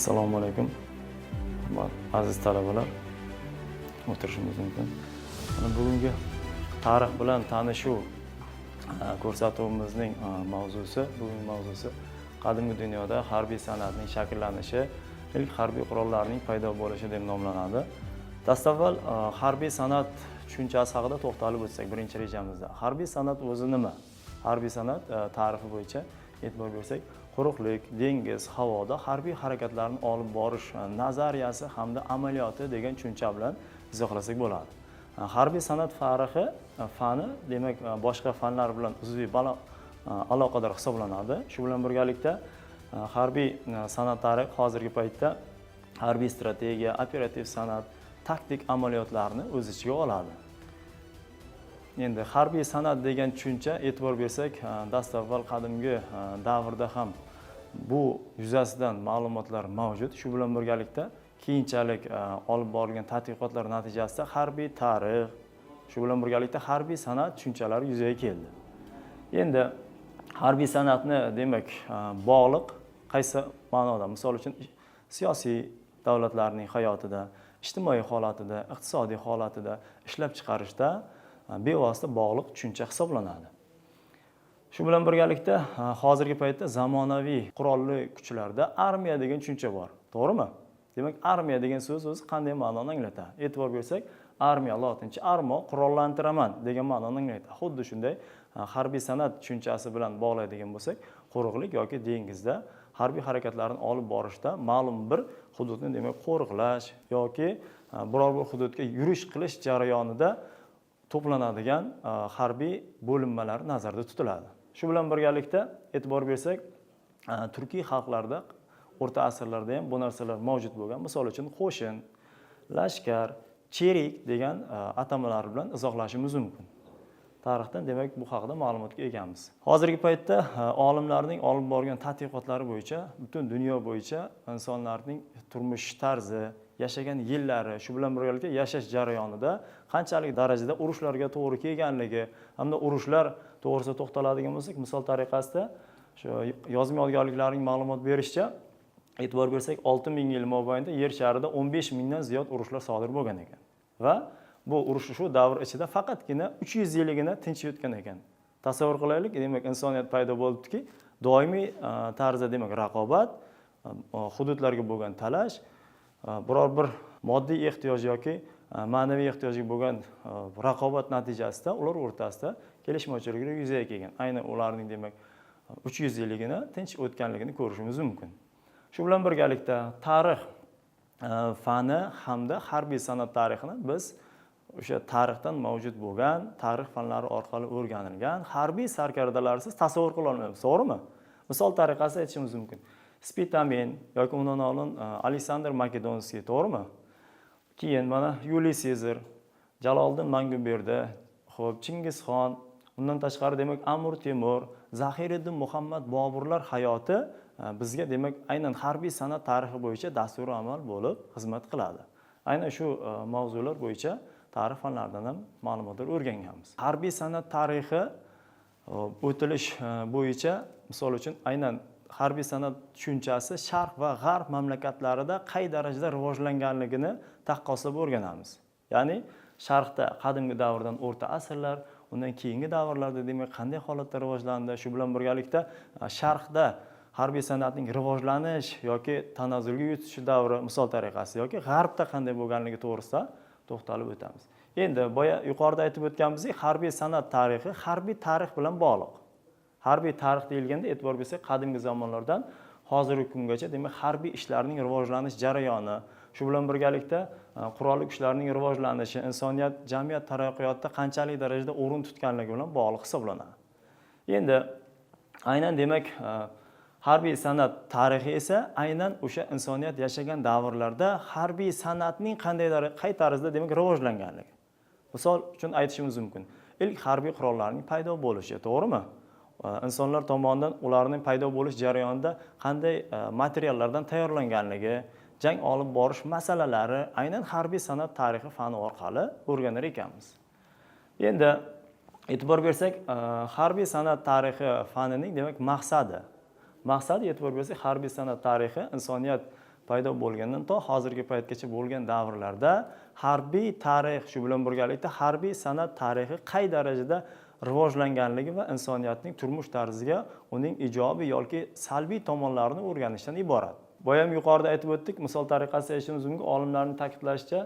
Assalomu alaykum. Aziz talabalar, o'tirishimiz mumkin. Bugungi tarix bilan tanishuv ko'rsatuvimizning bugungi mavzusi qadimgi dunyoda harbiy san'atning shakllanishi, ilk harbiy qurollarning paydo bo'lishi deb nomlanadi. Dastavval harbiy san'at tushunchasi haqida to'xtalib o'tsak birinchi rejamizda. Harbiy san'at o'zi nima? Harbiy san'at tarifi bo'yicha e'tibor bersak, quruqlik, dengiz, havoda harbiy harakatlarni olib borish nazariyasi hamda amaliyoti degan tushuncha bilan izohlasak bo'ladi. Harbiy san'at fani demak boshqa fanlar bilan uzviy aloqador hisoblanadi. Shu bilan birgalikda harbiy san'at tarixi hozirgi paytda harbiy strategiya, operativ san'at, taktik amaliyotlarni o'z ichiga oladi. Endi harbiy san'at degan tushuncha e'tibor bersak, dastavval qadimgi davrda ham bu yuzasidan ma'lumotlar mavjud. Shu bilan birgalikda keyinchalik olib borilgan tadqiqotlar natijasida harbiy tarix, shu bilan birgalikda harbiy san'at tushunchalari yuzaga keldi. Endi harbiy san'atni demak bog'liq qaysi ma'noda? Misol uchun siyosiy davlatlarning hayotida, ijtimoiy holatida, iqtisodiy holatida, ishlab chiqarishda bevosita bog'liq tushuncha hisoblanadi. Shu bilan birgalikda hozirgi paytda zamonaviy qurolli kuchlarda armiya degan tushuncha bor. To'g'rimi? Demak, armiya degan so'z o'zi qanday ma'noni anglatadi? E'tibor bersak, armiya lotincha armo, qurollantiraman degan ma'noni anglatadi. Xuddi shunday harbiy san'at tushunchasi bilan bog'laydigan bo'lsak, quruqlik yoki dengizda harbiy harakatlarni olib borishda ma'lum bir hududni demak qo'riqlash yoki biror bir hududga yurish qilish jarayonida to'planadigan harbiy bo'linmalar nazarda tutiladi. Shu bilan birgalikda e'tibor bersak, turkiy xalqlarda o'rta asrlarda ham bu narsalar mavjud bo'lgan. Misol uchun qo'shin, lashkar, cherik degan atamalar bilan izohlashimiz mumkin. Tarixdan demak bu haqida ma'lumotga egamiz. Hozirgi paytda olimlarning olib borgan tadqiqotlari bo'yicha butun dunyo bo'yicha insonlarning turmush tarzi, yashagan yillari, shu bilan birgalikda yashash jarayonida qanchalik darajada urushlarga to'g'ri kelganligi hamda urushlar to'g'risida to'xtaladigan bo'lsak, misol tariqasida shu yozma yodgorliklarning ma'lumot berishicha, e'tibor bersak 6000 yil mobaynida yer sharida 15 mingdan ziyod urushlar sodir bo'lgan ekan. Va bu urush shu davr ichida faqatgina 300 yilligina tinch yutgan ekan. Tasavvur qilaylik, demak insoniyat paydo bo'libdiki, doimiy tarzda demak raqobat, hududlarga bo'lgan talash, biror bir moddiy ehtiyoj yoki ma'naviy ehtiyojga bo'lgan raqobat natijasida ular o'rtasida kelishmovchiliklar yuzaga kelgan. Aynan ularning demak 300 yilligina tinch o'tganligini ko'rishimiz mumkin. Shu bilan birgalikda tarix fani hamda harbiy san'at tarixini biz o'sha tarixdan mavjud bo'lgan, tarix fanlari orqali o'rganilgan harbiy sarkardalarsiz tasavvur qila olmaymiz, to'g'rimi? Misol tariqasida aytishimiz mumkin. Spitamin yoki undan oldin Aleksandr Makedonskiy, to'g'rimi? Keyin mana Yuliy Sezar, Jaloliddin Manguberdi, xo'p, Chingizxon, undan tashqari demak Amir Temur, Zahiriddin Muhammad Boburlar hayoti bizga demak aynan harbiy san'at tarixi bo'yicha dasturiy amal bo'lib xizmat qiladi. Aynan shu mavzular bo'yicha tarix fanlaridan ham ma'lumotlar o'rganganmiz. Harbiy san'at tarixi o'tilish bo'yicha misol uchun aynan harbiy san'at tushunchasi Sharq va G'arb mamlakatlarida qay darajada rivojlanganligini taqqoslab o'rganamiz. Ya'ni Sharqda qadimgi davrdan o'rta asrlar, undan keyingi davrlarda demak qanday holatda rivojlandi, shu bilan birgalikda Sharqda harbiy san'atning rivojlanish yoki tanazzulga o'tishi davri misol tariqasida yoki G'arbda qanday bo'lganligi to'g'risida to'xtalib o'tamiz. Endi boya yuqorida aytib o'tganimizdek, harbiy san'at tarixi harbiy tarix bilan bog'liq. Harbiy tarix deyilganda e'tibor bersak, qadimgi zamonlardan hozirgi kungacha demak harbiy ishlarning rivojlanish jarayoni, shu bilan birgalikda qurolli kuchlarning rivojlanishi, insoniyat jamiyat taraqqiyotida qanchalik darajada o'rin tutganligi bilan bog'liq hisoblanadi. Endi aynan demak harbiy san'at tarixi esa aynan o'sha insoniyat yashagan davrlarda harbiy san'atning qay tarzda demak rivojlanganligi. Misol uchun aytishimiz mumkin. Ilk harbiy qurollarning paydo bo'lishi, to'g'rimi? insonlar tomonidan ularning paydo bo'lish jarayonida qanday materiallardan tayyorlanganligi, jang olib borish masalalari aynan harbiy san'at tarixi fani orqali o'rganar ekanmiz. Endi e'tibor bersak, harbiy san'at tarixi fanining demak maqsadi e'tibor bersak, harbiy san'at tarixi insoniyat paydo bo'lgandan to hozirgi paytgacha bo'lgan davrlarda harbiy tarix shu bilan birgalikda harbiy san'at tarixi qay darajada rivojlanganligi va insoniyatning turmush tarziga uning ijobiy yoki salbiy tomonlarini o'rganishdan iborat. Boya ham yuqorida aytib o'tdik, misol tariqasida aytishimiz mumkin, olimlarning ta'kidlashicha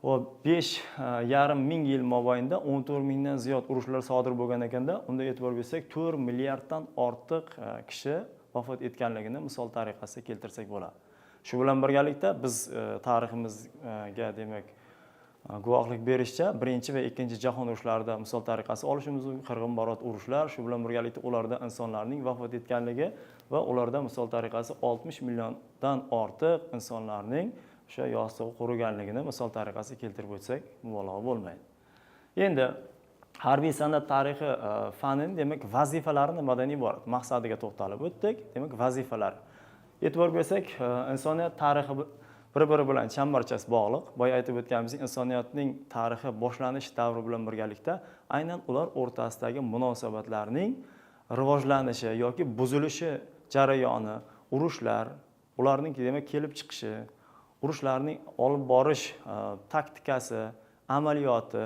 5,5 ming yil mobaynida 14 mingdan ziyod urushlar sodir bo'lgan ekanda, unda e'tibor bersak 4 milliarddan ortiq kishi vafot etganligini misol tariqasida keltirsak bo'ladi. Shu bilan birgalikda biz tariximizga demak guvohlik berishcha birinchi va ikkinchi jahon urushlarida misol tariqasida olishimiz mumkin qirg'in-barot urushlar, shu bilan birgalikda ularda insonlarning vafot etganligi va ularda misol tariqasida 60 milliondan ortiq insonlarning o'sha yostig'i quriganligini misol tariqasida keltirib o'tsak mubolag'a bo'lmaydi. Endi harbiy san'at tarixi fanining demak vazifalari nimadan iborat? Maqsadiga to'xtalib o'tdik. Demak vazifalar. E'tibor bersak, insoniyat tarixi bir-biri bilan chambarchas bog'liq. Boya aytib o'tganimizdek, insoniyatning tarixi boshlanish davri bilan birgalikda aynan ular o'rtasidagi munosabatlarning rivojlanishi yoki buzilishi jarayoni, urushlar, ularning demak kelib chiqishi, urushlarning olib borish taktikasi, amaliyoti,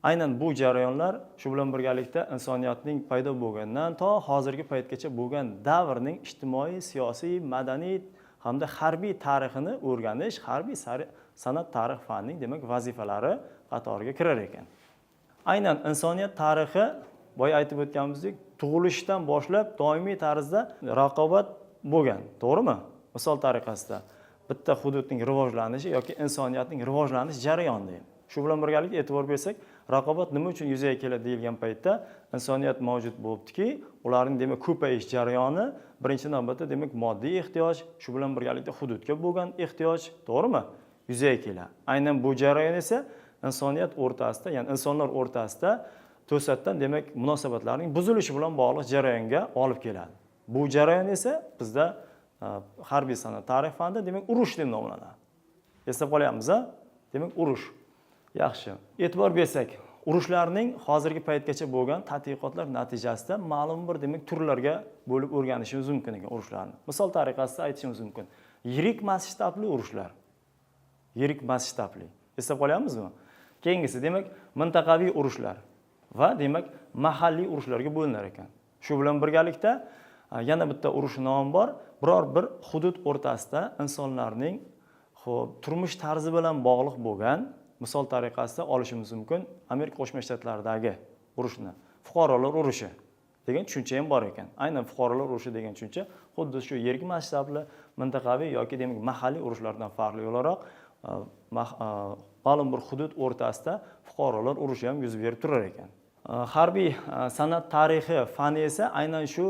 aynan bu jarayonlar shu bilan birgalikda insoniyatning paydo bo'lgandan to hozirgi paytgacha bo'lgan davrning ijtimoiy, siyosiy, madaniy hamda harbiy tarixini o'rganish harbiy san'at tarix fanining demak vazifalari qatoriga kirar ekan. Aynan insoniyat tarixi boya aytib o'tganimizdek, tug'ilishdan boshlab doimiy tarzda raqobat bo'lgan, to'g'rimi? Misol tariqasida bitta hududning rivojlanishi yoki insoniyatning rivojlanish jarayoni deydi. Shu bilan birgalikda e'tibor bersak, raqobat nima uchun yuzaga keladi deyilgan paytda insoniyat mavjud bo'libdiki, ularning demak ko'payish jarayoni birinchi navbatda demak moddiy ehtiyoj, shu bilan birgalikda hududga bo'lgan ehtiyoj, to'g'rimi? Yuzaga keladi. Aynan bu jarayon esa insoniyat o'rtasida, ya'ni insonlar o'rtasida to'satdan demak munosabatlarning buzilishi bilan bog'liq jarayonga olib keladi. Bu jarayon esa bizda harbiy san'at tarix fanida demak urush deb nomlanadi. Eslab qolyapmiz, demak urush. Yaxshi. E'tibor bersak, urushlarning hozirgi paytgacha bo'lgan tadqiqotlar natijasida ma'lum bir demak turlarga bo'lib o'rganishimiz mumkin ekan urushlarni. Misol tariqasida aytishimiz mumkin. Yirik masshtabli urushlar. Yirik masshtabli. Eslab qolyapmizmi? Keyingisi demak mintaqaviy urushlar va demak mahalliy urushlarga bo'linar ekan. Shu bilan birgalikda yana bitta urush nomi bor. Biror bir hudud o'rtasida insonlarning turmush tarzi bilan bog'liq bo'lgan misol tariqasida olishimiz mumkin Amerika Qo'shma Shtatlaridagi urushni fuqarolar urushi degan tushuncha ham bor ekan. Aynan fuqarolar urushi degan tushuncha xuddi shu yirik masshtabli mintaqaviy yoki demak mahalliy urushlardan farqli o'laroq ma'lum bir hudud o'rtasida fuqarolar urushi ham yuz berib turar ekan. Harbiy san'at tarixi fani esa aynan shu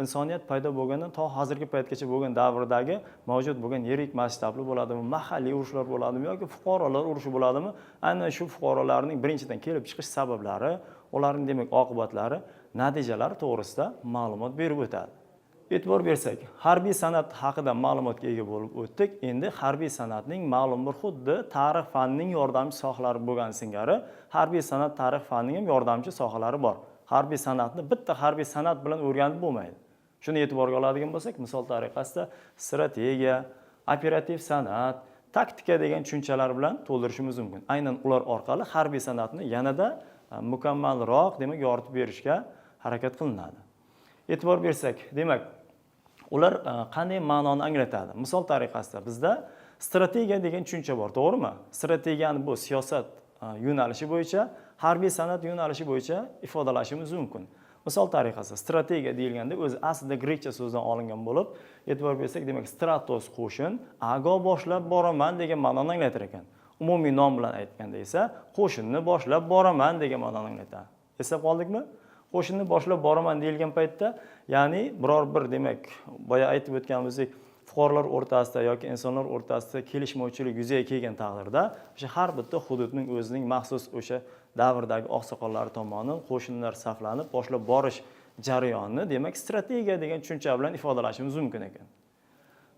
insoniyat paydo bo'lgandan to hozirgi paytgacha bo'lgan davrdagi mavjud bo'lgan yirik masshtabli bo'ladimi, mahalliy urushlar bo'ladimi yoki fuqarolar urushi bo'ladimi, aynan shu fuqarolarning birinchidan kelib chiqish sabablari, ularning demak oqibatlari, natijalari to'g'risida ma'lumot berib o'tadi. E'tibor bersak, harbiy san'at haqida ma'lumotga ega bo'lib o'tdik. Endi harbiy san'atning ma'lum bir xuddi tarix fanining yordamchi sohalari bo'lgan singari, harbiy san'at tarix fanining ham yordamchi sohalari bor. Harbiy san'atni bitta harbiy san'at bilan o'rganib bo'lmaydi. Shuni e'tiborga oladigan bo'lsak, misol tariqasida strategiya, operativ san'at, taktika degan tushunchalar bilan to'ldirishimiz mumkin. Aynan ular orqali harbiy san'atni yanada mukammalroq demak yoritib berishga harakat qilinadi. E'tibor bersak, demak, ular qanday ma'noni anglatadi? Misol tariqasida bizda strategiya degan tushuncha bor, to'g'rimi? Strategiyani bu siyosat yo'nalishi bo'yicha, harbiy san'at yo'nalishi bo'yicha ifodalashimiz mumkin. Misol tariqasida strategiya deyilganda o'zi aslida grekcha so'zdan olingan bo'lib, e'tibor bersak, demak stratos qo'shin, ago boshlab boraman degan ma'noni anglatar ekan. Umumiy nom bilan aytganda esa qo'shinni boshlab boraman degan ma'noni anglatadi. Eslab qoldikmi? Qo'shinni boshlab boraman deyilgan paytda, ya'ni biror bir demak, boya aytib o'tganimizdek, fuqarolar o'rtasida yoki insonlar o'rtasida kelishmovchilik yuzaga kelgan taqdirda, o'sha har bitta hududning o'zining maxsus o'sha davrdagi oqsoqollari tomonidan qo'shinlar saflanib boshlab borish jarayonini, demak, strategiya degan tushuncha bilan ifodalashimiz mumkin ekan.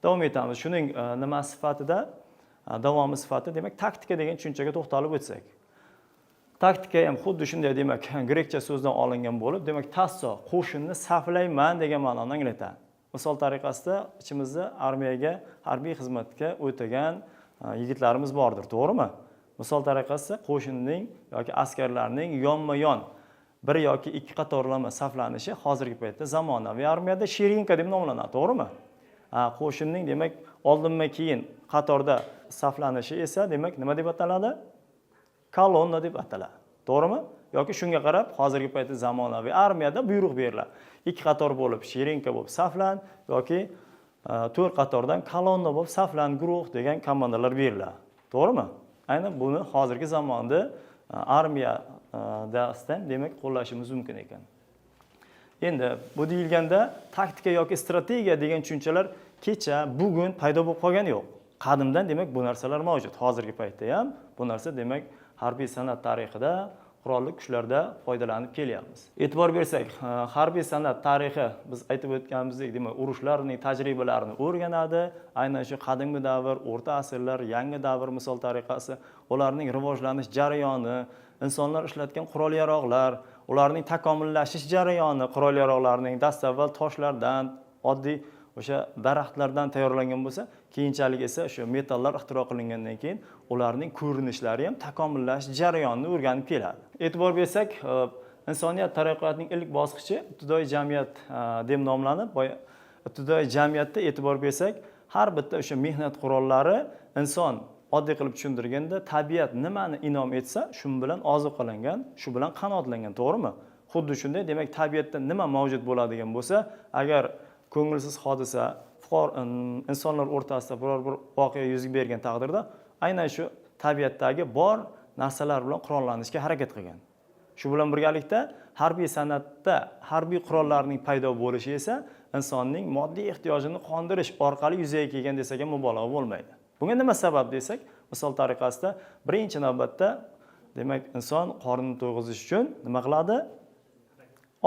Davom etamiz. Shuning nima sifatida, davomi sifatida, demak, taktika degan tushunchaga to'xtalib o'tsak. Taktika ham xuddi shunday, demak, grekcha so'zdan olingan bo'lib, demak, tasso, qo'shinni saflayman degan ma'noni anglatadi. misol tariqasida ichimizda armiyaga, harbiy xizmatga o'tagan yigitlarimiz bordir, to'g'rimi? Misol tariqasida qo'shinning yoki askarlarning yonma-yon bir yoki ikki qatorlama saflanishi hozirgi paytda zamonaviy armiyada sherinka deb nomlanadi, to'g'rimi? Qo'shinning demak oldinma-keyin qatorda saflanishi esa demak nima deb ataladi? Kolonna deb ataladi. To'g'rimi? Yoki shunga qarab hozirgi paytda zamonaviy armiyada buyruq beriladi. Ikki qator bo'lib sherinka bo'lib saflan yoki to'rt qatordan kolonna bo'lib saflan guruh degan komandalar beriladi. To'g'rimi? Aynan buni hozirgi zamonda armiyada demak qo'llashimiz mumkin ekan. Endi bu deyilganda taktika yoki strategiya degan tushunchalar kecha, bugun paydo bo'lib qolgani yo'q. Qadimdan demak bu narsalar mavjud. Hozirgi paytda ham bu narsa demak harbiy san'at tarixida, qurolli kuchlarda foydalanib kelyapmiz. E'tibor bersak, harbiy san'at tarixi biz aytib o'tganimizdek, demak urushlarning tajribalarini o'rganadi. Aynan shu qadimgi davr, o'rta asrlar, yangi davr misol tariqasi, ularning rivojlanish jarayoni, insonlar ishlatgan qurol-yarog'lar, ularning takomillashish jarayoni, qurol-yarog'larning dastavval toshlardan, oddiy o'sha daraxtlardan tayyorlangan bo'lsa, keyinchalik esa o'sha metallar ixtiro qilingandan keyin ularning ko'rinishlari ham takomillashish jarayonini o'rganib keladi. E'tibor bersak, insoniyat taraqqiyotining ilk bosqichi ibtidoiy jamiyat deb nomlanib, ibtidoiy jamiyatda e'tibor bersak, har bitta o'sha mehnat qurollari inson oddiy qilib tushuntirganda tabiat nimani inom etsa, shu bilan oziqalangan, shu bilan qanotlangan, to'g'rimi? Xuddi shunday, demak tabiatda nima mavjud bo'ladigan bo'lsa, agar ko'ngilsiz hodisa insonlar o'rtasida biror bir voqea yuz bergan taqdirda aynan shu tabiatdagi bor narsalar bilan qurollanishga harakat qilgan. Shu bilan birgalikda harbiy san'atda harbiy qurollarning paydo bo'lishi esa insonning moddiy ehtiyojini qondirish orqali yuzaga kelgan desak ham mubolag'a bo'lmaydi. Bunga nima sabab desak, misol tariqasida birinchi navbatda demak inson qornini to'yg'izish uchun nima qiladi?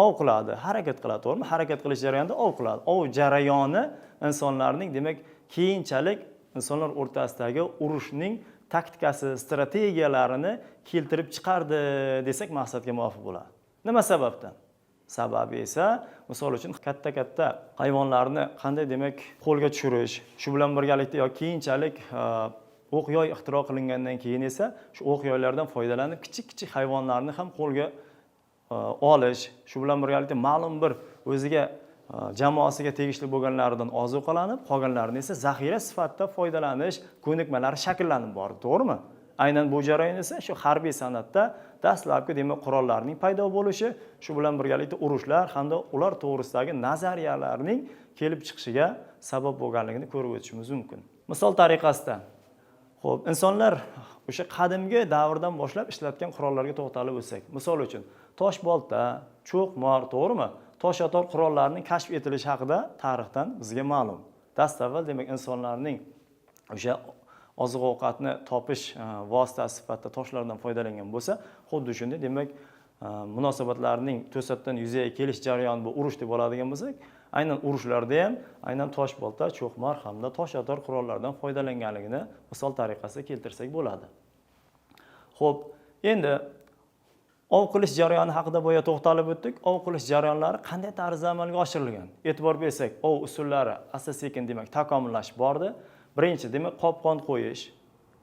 Ov qiladi, harakat qiladi, to'g'rimi? Harakat qilish jarayonida ov qiladi. Ov jarayoni insonlarning demak keyinchalik insonlar o'rtasidagi urushning taktikasi, strategiyalarini keltirib chiqardi desak maqsadga muvofiq bo'ladi. Nima sababdan? Sababi esa misol uchun katta-katta hayvonlarni qanday demak qo'lga tushirish, shu bilan birgalikda yoki keyinchalik o'q-yoy ixtiro qilingandan keyin esa shu o'q-yoylardan foydalanib kichik-kichik hayvonlarni ham qo'lga olish, shu bilan birgalikda ma'lum bir o'ziga jamoasiga tegishli bo'lganlaridan ozuqalanib, qolganlarini esa zaxira sifatida foydalanish ko'nikmalari shakllanib bordi, to'g'rimi? Aynan bu jarayon esa shu harbiy san'atda dastlabki demak qurollarning paydo bo'lishi, shu bilan birgalikda urushlar hamda ular to'g'risidagi nazariyalarning kelib chiqishiga sabab bo'lganligini ko'rib o'tishimiz mumkin. Misol tariqasida, xo'p, insonlar o'sha qadimgi davrdan boshlab ishlatgan qurollarga to'xtalib o'tsak, misol uchun toshbolta, cho'qmor, to'g'rimi? Toshator qurollarning kashf etilishi haqida tarixdan bizga ma'lum. Dastavval demak insonlarning o'sha oziq-ovqatni topish vositasi sifatida toshlardan foydalangan bo'lsa, xuddi shunday demak munosabatlarning to'satdan yuzaga kelish jarayoni bu urush deb oladigan bo'lsak, aynan urushlarda ham aynan toshbolta, cho'qmor hamda toshator qurollardan foydalanganligini misol tariqasida keltirsak bo'ladi. Xo'p, endi ov qilish jarayoni haqida boya to'xtalib o'tdik. Ov qilish jarayonlari qanday tarzda amalga oshirilgan? E'tibor bersak, ov usullari asta-sekin demak takomillashib bordi. Birinchi demak qopqon qo'yish.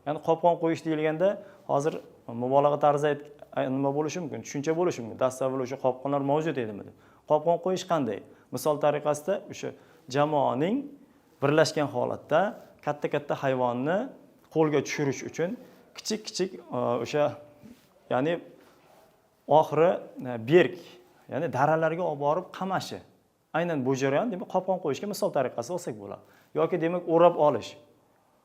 Ya'ni qopqon qo'yish deyilganda hozir mubolag'a tarzida nima bo'lishi mumkin? Tushuncha bo'lishi mumkin. Dastavval o'sha qopqonlar mavjud edimi deb. Qopqon qo'yish qanday? Misol tariqasida o'sha jamoaning birlashgan holatda katta-katta hayvonni qo'lga tushirish uchun kichik-kichik o'sha ya'ni oxiri berk, ya'ni daralarga olib borib qamashi. Aynan bu jarayon demak qopqon qo'yishga misol tariqasida olsak bo'ladi. Yoki demak o'rab olish.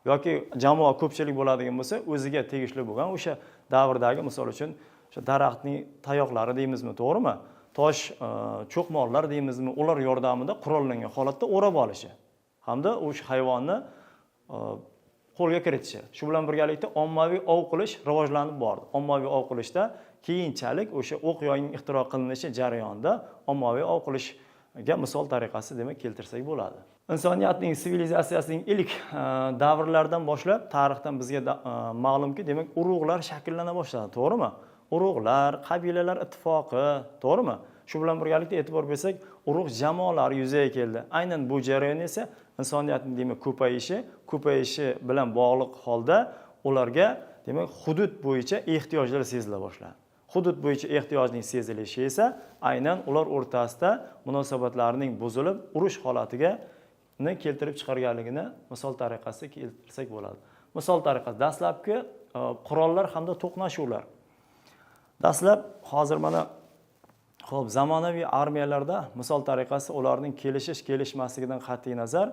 Yoki jamoa ko'pchilik bo'ladigan bo'lsa, o'ziga tegishli bo'lgan o'sha davrdagi misol uchun o'sha daraxtning tayoqlari deymizmi, to'g'rimi? Tosh, cho'qmorlar deymizmi, ular yordamida qurollangan holatda o'rab olishi hamda o'sha hayvonni qo'lga kiritishi. Shu bilan birgalikda ommaviy ov qilish rivojlanib bordi. Ommaviy ov qilishda keyinchalik o'sha o'q-yoyning ixtiro qilinishi jarayonida ommaviy ov qilishga misol tariqasi demak keltirsak bo'ladi. Insoniyatning sivilizatsiyasining ilk davrlardan boshlab tarixdan bizga ma'lumki, demak urug'lar shakllana boshladi, to'g'rimi? Urug'lar, qabilalar ittifoqi, to'g'rimi? Shu bilan birgalikda e'tibor bersak, urug' jamoalar yuzaga keldi. Aynan bu jarayon esa insoniyatning demak ko'payishi bilan bog'liq holda ularga demak hudud bo'yicha ehtiyojlar sezila boshladi. Hudud bo'yicha ehtiyojning sezilishi esa aynan ular o'rtasida munosabatlarning buzilib, urush holatiga keltirib chiqarganligini misol tariqasida keltirsak bo'ladi. Misol tariqasida dastlabki qurollar hamda to'qnashuvlar. Dastlab hozir mana xo'p, zamonaviy armiyalarda misol tariqasida ularning kelishmasligidan qat'iy nazar,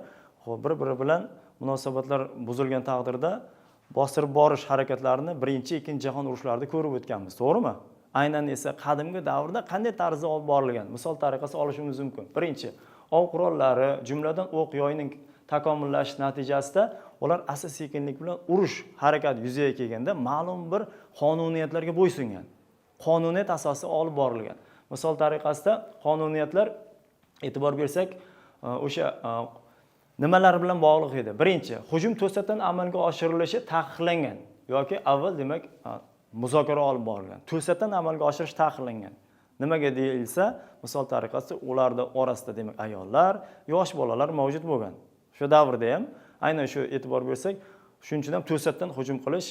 xo'p, bir-biri bilan munosabatlar buzilgan taqdirda bostirib borish harakatlarini birinchi, ikkinchi jahon urushlarida ko'rib o'tganmiz, to'g'rimi? Aynan esa qadimgi davrda qanday tarzda olib borilgan? Misol tariqasida olishimiz mumkin. Birinchi, ov qurollari, jumladan o'q-yoyning takomillashish natijasida ular asta-sekinlik bilan urush harakati yuzaga kelganda ma'lum bir qonuniyatlarga bo'ysungan. Qonuniyat asosida olib borilgan. Misol tariqasida qonuniyatlar e'tibor bersak, o'sha nimalar bilan bog'liq edi? Birinchi, hujum to'satdan amalga oshirilishi taqiqlangan yoki avval demak muzokara olib borilgan. To'satdan amalga oshirish taqiqlangan. Nimaga deyilsa, misol tariqasida ularda orasida demak ayollar, yosh bolalar mavjud bo'lgan. Shu davrda ham aynan shu e'tibor bersak, shuning uchun ham to'satdan hujum qilish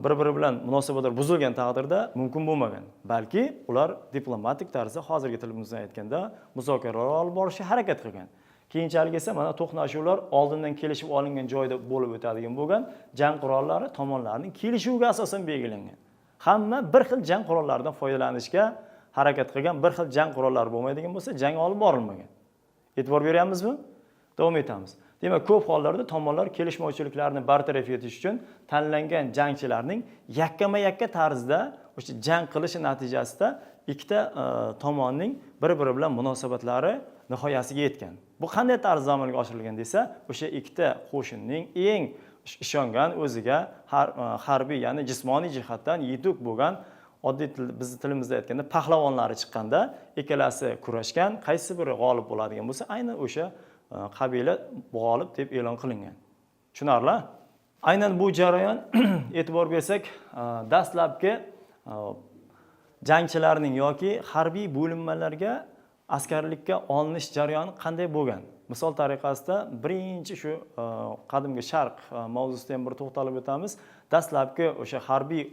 bir-biri bilan munosabatlar buzilgan taqdirda mumkin bo'lmagan. Balki ular diplomatik tarzda hozirgi tilimizdan aytganda muzokaralar olib borishga harakat qilgan. Keyinchalik esa mana to'qnashuvlar oldindan kelishib olingan joyda bo'lib o'tadigan bo'lgan jang qurollari tomonlarning kelishuviga asosan belgilangan. Hamma bir xil jang qurollaridan foydalanishga harakat qilgan, bir xil jang qurollari bo'lmaydigan bo'lsa, jang olib borilmagan. E'tibor beryapmizmi? Davom etamiz. Demak, ko'p hollarda tomonlar kelishmovchiliklarni bartaraf etish uchun tanlangan jangchilarning yakkama-yakka tarzda o'sha jang qilishi natijasida ikkita tomonning bir-biri bilan munosabatlari nihoyasiga yetgan. Bu qanday tarzda amalga oshirilgan desa, o'sha ikkita qo'shinning eng ishongan o'ziga harbiy, ya'ni jismoniy jihatdan yetuk bo'lgan, oddiy bizning tilimizda aytganda pahlavonlari chiqqanda ikkalasi kurashgan, qaysi biri g'olib bo'ladigan bo'lsa, aynan o'sha qabila g'olib deb e'lon qilingan. Tushunarli? Aynan bu jarayon e'tibor bersak, dastlabki jangchilarning yoki harbiy bo'linmalarga askarlikka olinish jarayoni qanday bo'lgan? Misol tariqasida birinchi shu qadimgi Sharq mavzusida ham bir to'xtalib o'tamiz. Dastlabki o'sha harbiy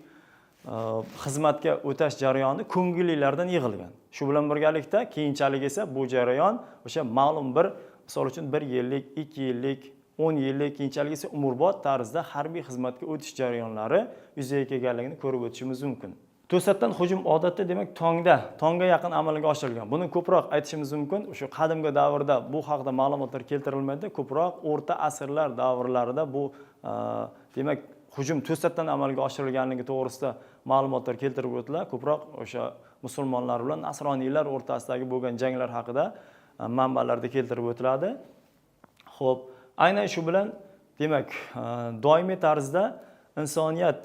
xizmatga o'tash jarayoni ko'ngillilardan yig'ilgan. Shu bilan birgalikda keyinchalik esa bu jarayon o'sha ma'lum bir, misol uchun 1 yillik, 2 yillik, 10 yillik, keyinchalik esa umrbod tarzda harbiy xizmatga o'tish jarayonlari yuzaga kelganligini ko'rib o'tishimiz mumkin. To'satdan hujum odatda demak tongga yaqin amalga oshirilgan. Buni ko'proq aytishimiz mumkin. O'sha qadimgi davrda bu haqida ma'lumotlar keltirilmaydi. Ko'proq o'rta asrlar davrlarida bu demak hujum to'satdan amalga oshirilganligi to'g'risida ma'lumotlar keltirib o'tiladi. Ko'proq o'sha musulmonlar bilan nasroniylar o'rtasidagi bo'lgan janglar haqida manbalarda keltirib o'tiladi. Xo'p, aynan shu bilan demak doimiy tarzda insoniyat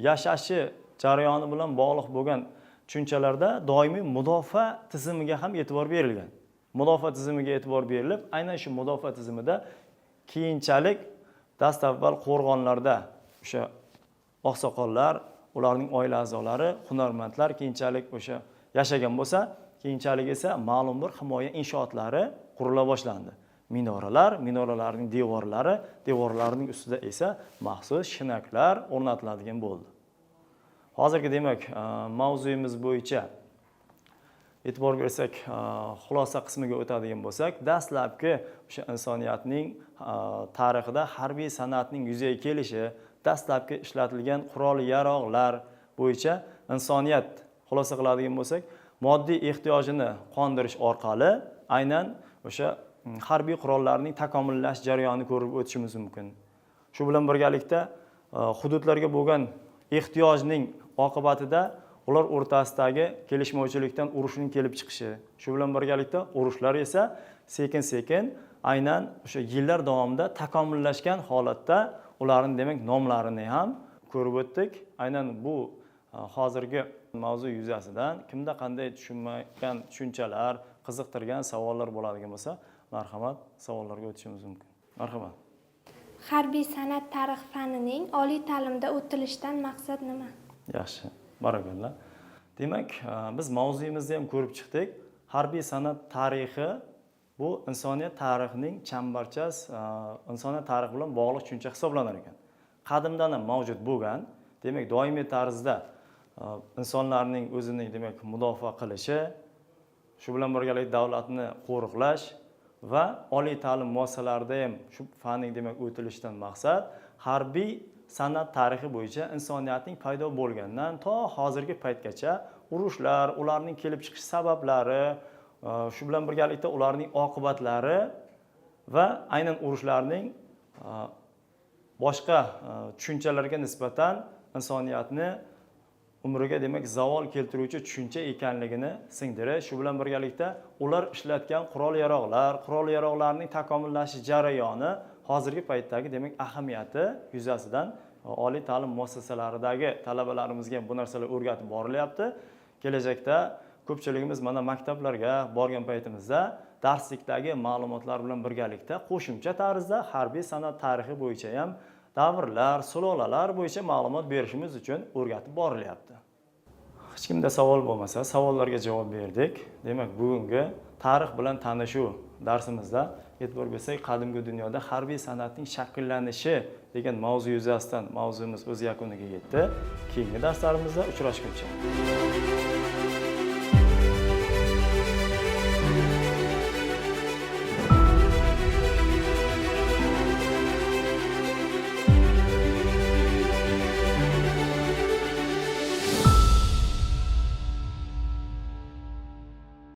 yashashi jarayoni bilan bog'liq bo'lgan tushunchalarda doimiy mudofaa tizimiga ham e'tibor berilgan. Mudofaa tizimiga e'tibor berilib, aynan shu mudofaa tizimida keyinchalik dastavval qo'rg'onlarda o'sha oqsoqollar, ularning oila a'zolari, hunarmandlar keyinchalik o'sha yashagan bo'lsa, keyinchalik esa ma'lum bir himoya inshootlari qurila boshlandi. Minoralarning devorlarining ustida esa maxsus shinaklar o'rnatiladigan bo'ldi. Hozirgi demak mavzuyimiz bo'yicha e'tibor bersak, xulosa qismiga o'tadigan bo'lsak, dastlabki o'sha insoniyatning tarixida harbiy san'atning yuzaga kelishi, dastlabki ishlatilgan qurol-yarog'lar bo'yicha insoniyat xulosa qiladigan bo'lsak, moddiy ehtiyojini qondirish orqali aynan o'sha harbiy qurollarning takomillashish jarayonini ko'rib o'tishimiz mumkin. Shu bilan birgalikda hududlarga bo'lgan ehtiyojning oqibatida ular o'rtasidagi kelishmovchilikdan urushning kelib chiqishi, shu bilan birgalikda urushlar esa sekin-sekin aynan o'sha yillar davomida takomillashgan holatda ularning demak nomlarini ham ko'rib o'tdik. Aynan bu hozirgi mavzu yuzasidan kimda qanday tushunmagan tushunchalar, qiziqtirgan savollar bo'ladigan bo'lsa, marhamat, savollarga o'tishimiz mumkin. Marhamat. Harbiy san'at tarix fanining oliy ta'limda o'tilishidan maqsad nima? Yaxshi, barakallah. Demak, biz mavzuyimizda ham ko'rib chiqdik. Harbiy san'at tarixi bu insoniyat tarixining chambarchas, insoniyat tarixi bilan bog'liq tushuncha hisoblanar ekan. Qadimdan ham mavjud bo'lgan, demak, doimiy tarzda insonlarning o'zini, demak, mudofaa qilishi, shu bilan birgalikda davlatni qo'riqlash va oliy ta'lim muassasalarida ham shu fanning, demak, o'tilishidan maqsad harbiy san'at tarixi bo'yicha insoniyatning paydo bo'lgandan to hozirgi paytgacha urushlar, ularning kelib chiqish sabablari, shu bilan birgalikda ularning oqibatlari va aynan urushlarning boshqa tushunchalarga nisbatan insoniyatni umriga, demak, zavol keltiruvchi tushuncha ekanligini singdirish, shu bilan birgalikda ular ishlatgan qurol-yarog'larning takomillashish jarayoni hozirgi paytdagi, demak, ahamiyati yuzasidan oliy ta'lim muassasalaridagi talabalarimizga bu narsalar o'rgatib borilyapti. Kelajakda ko'pchiligimiz mana maktablarga borgan paytimizda darslikdagi ma'lumotlar bilan birgalikda qo'shimcha tarzda harbiy san'at tarixi bo'yicha ham davrlar, sulolalar bo'yicha ma'lumot berishimiz uchun o'rgatib borilyapti. Hech kimda savol bo'lmasa, savollarga javob berdik. Demak, bugungi tarix bilan tanishuv darsimizda e'tibor bersak, qadimgi dunyoda harbiy san'atning shakllanishi degan mavzu yuzasidan mavzuimiz o'z yakuniga yetdi. Keyingi darslarimizda uchrashguncha